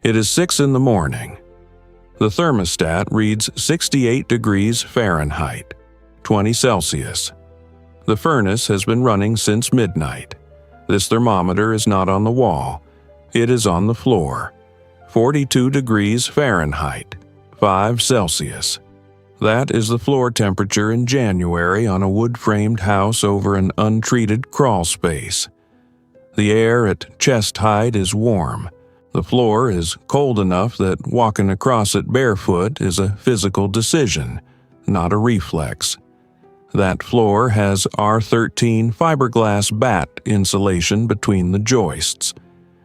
It is 6 in the morning. The thermostat reads 68 degrees Fahrenheit, 20 Celsius. The furnace has been running since midnight. This thermometer is not on the wall. It is on the floor. 42 degrees Fahrenheit, 5 Celsius. That is the floor temperature in January on a wood-framed house over an untreated crawl space. The air at chest height is warm. The floor is cold enough that walking across it barefoot is a physical decision, not a reflex. That floor has R13 fiberglass bat insulation between the joists.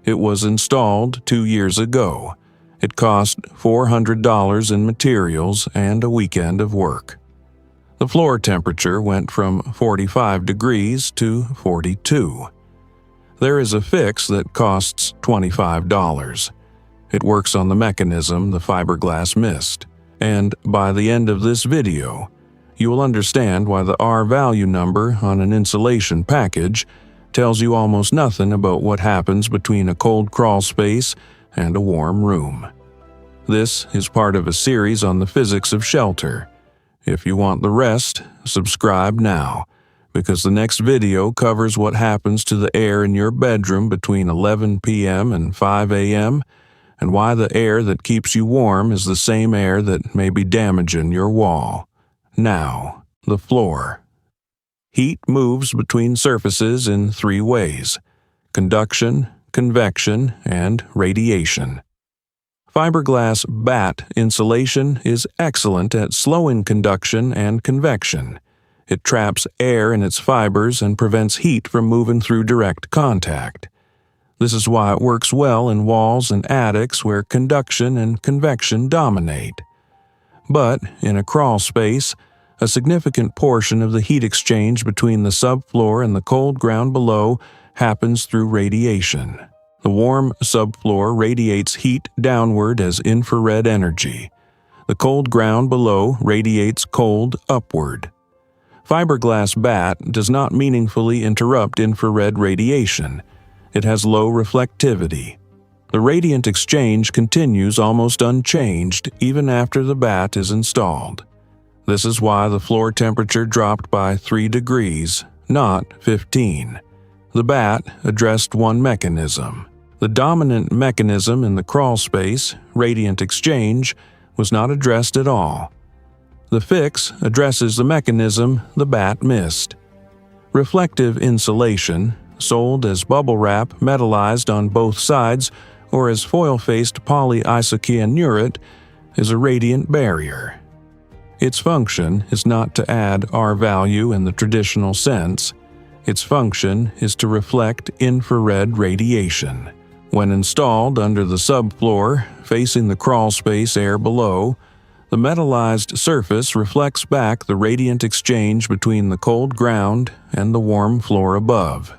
It was installed 2 years ago. It cost $400 in materials and a weekend of work. The floor temperature went from 45 degrees to 42. There is a fix that costs $25. It works on the mechanism the fiberglass missed, and by the end of this video, you will understand why the R value number on an insulation package tells you almost nothing about what happens between a cold crawl space and a warm room. This is part of a series on the physics of shelter. If you want the rest, subscribe now, because the next video covers what happens to the air in your bedroom between 11 p.m. and 5 a.m., and why the air that keeps you warm is the same air that may be damaging your wall. Now, the floor. Heat moves between surfaces in 3 ways: conduction, convection, and radiation. Fiberglass bat insulation is excellent at slowing conduction and convection. It traps air in its fibers and prevents heat from moving through direct contact. This is why it works well in walls and attics where conduction and convection dominate. But in a crawl space, a significant portion of the heat exchange between the subfloor and the cold ground below happens through radiation. The warm subfloor radiates heat downward as infrared energy. The cold ground below radiates cold upward. Fiberglass bat does not meaningfully interrupt infrared radiation. It has low reflectivity. The radiant exchange continues almost unchanged even after the bat is installed. This is why the floor temperature dropped by 3 degrees, not 15. The bat addressed one mechanism. The dominant mechanism in the crawl space, radiant exchange, was not addressed at all. The fix addresses the mechanism the bat missed. Reflective insulation, sold as bubble wrap metallized on both sides or as foil-faced polyisocyanurate, is a radiant barrier. Its function is not to add R value in the traditional sense. Its function is to reflect infrared radiation. When installed under the subfloor, facing the crawl space air below, the metallized surface reflects back the radiant exchange between the cold ground and the warm floor above.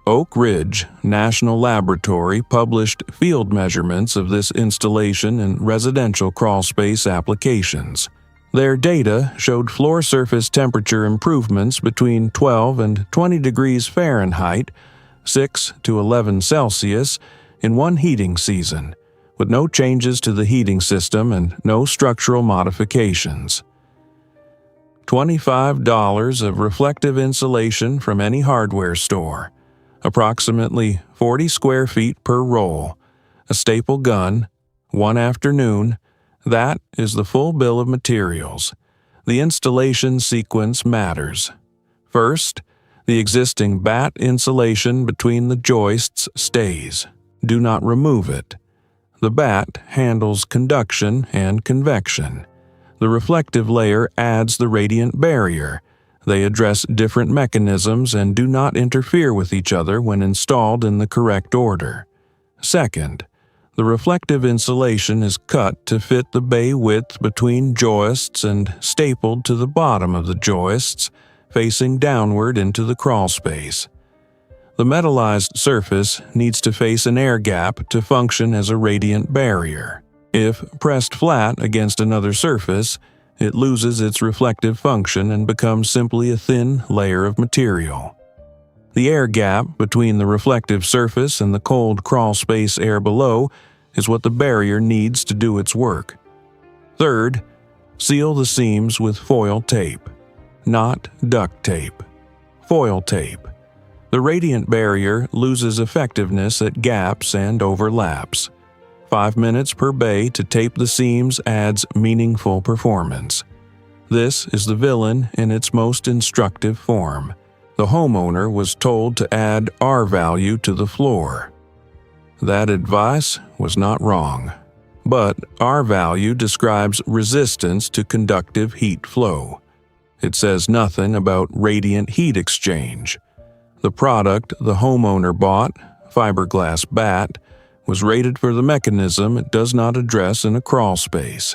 Oak Ridge National Laboratory published field measurements of this installation in residential crawlspace applications. Their data showed floor surface temperature improvements between 12 and 20 degrees Fahrenheit, 6 to 11 Celsius, in one heating season, with no changes to the heating system and no structural modifications. $25 of reflective insulation from any hardware store. Approximately 40 square feet per roll, a staple gun, 1 afternoon. That is the full bill of materials. The installation sequence matters. First, the existing bat insulation between the joists stays. Do not remove it. The bat handles conduction and convection. The reflective layer adds the radiant barrier. They address different mechanisms and do not interfere with each other when installed in the correct order. Second, the reflective insulation is cut to fit the bay width between joists and stapled to the bottom of the joists, facing downward into the crawl space. The metallized surface needs to face an air gap to function as a radiant barrier. If pressed flat against another surface, it loses its reflective function and becomes simply a thin layer of material. The air gap between the reflective surface and the cold crawl space air below is what the barrier needs to do its work. Third, seal the seams with foil tape, not duct tape. Foil tape. The radiant barrier loses effectiveness at gaps and overlaps. 5 minutes per bay to tape the seams adds meaningful performance. This is the villain in its most instructive form. The homeowner was told to add R value to the floor. That advice was not wrong. But R value describes resistance to conductive heat flow. It says nothing about radiant heat exchange. The product the homeowner bought, fiberglass bat, was rated for the mechanism it does not address in a crawl space.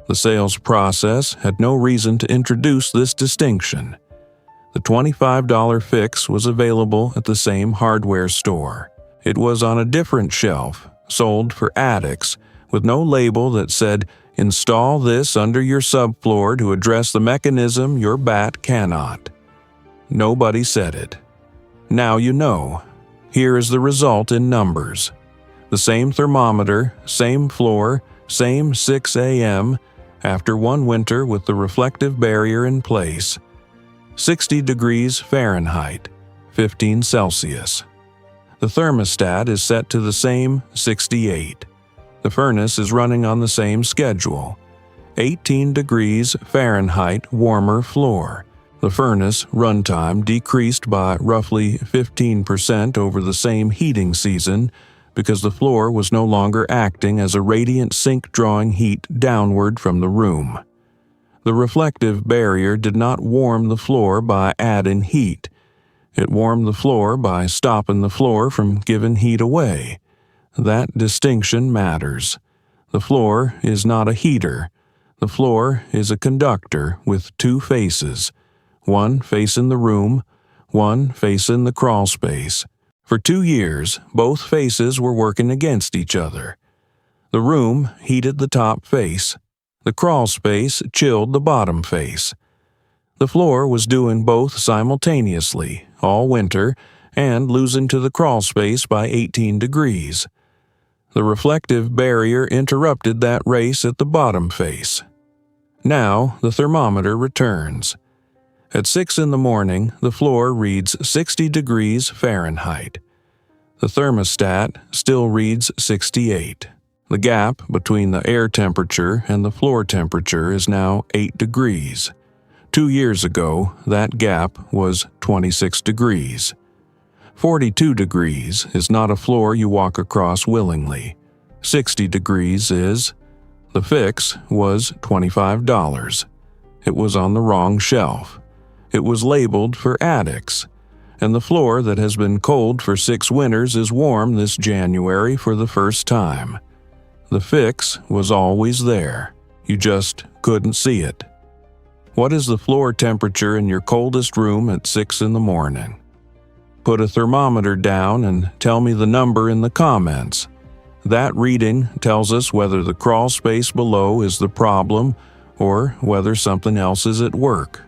The sales process had no reason to introduce this distinction. The $25 fix was available at the same hardware store. It was on a different shelf, sold for attics, with no label that said, "Install this under your subfloor to address the mechanism your bat cannot." Nobody said it. Now you know. Here is the result in numbers. The same thermometer, same floor, same 6 a.m., after one winter with the reflective barrier in place. 60 degrees Fahrenheit, 15 Celsius. The thermostat is set to the same 68. The furnace is running on the same schedule. 18 degrees Fahrenheit warmer floor. The furnace runtime decreased by roughly 15% over the same heating season because the floor was no longer acting as a radiant sink drawing heat downward from the room. The reflective barrier did not warm the floor by adding heat. It warmed the floor by stopping the floor from giving heat away. That distinction matters. The floor is not a heater. The floor is a conductor with two faces, one facing the room, one facing the crawl space. For 2 years, both faces were working against each other. The room heated the top face. The crawl space chilled the bottom face. The floor was doing both simultaneously, all winter, and losing to the crawl space by 18 degrees. The reflective barrier interrupted that race at the bottom face. Now the thermometer returns. At 6 in the morning, the floor reads 60 degrees Fahrenheit. The thermostat still reads 68. The gap between the air temperature and the floor temperature is now 8 degrees. 2 years ago, that gap was 26 degrees. 42 degrees is not a floor you walk across willingly. 60 degrees is. The fix was $25. It was on the wrong shelf. It was labeled for attics. And the floor that has been cold for 6 winters is warm this January for the first time. The fix was always there. You just couldn't see it. What is the floor temperature in your coldest room at 6 in the morning? Put a thermometer down and tell me the number in the comments. That reading tells us whether the crawl space below is the problem or whether something else is at work.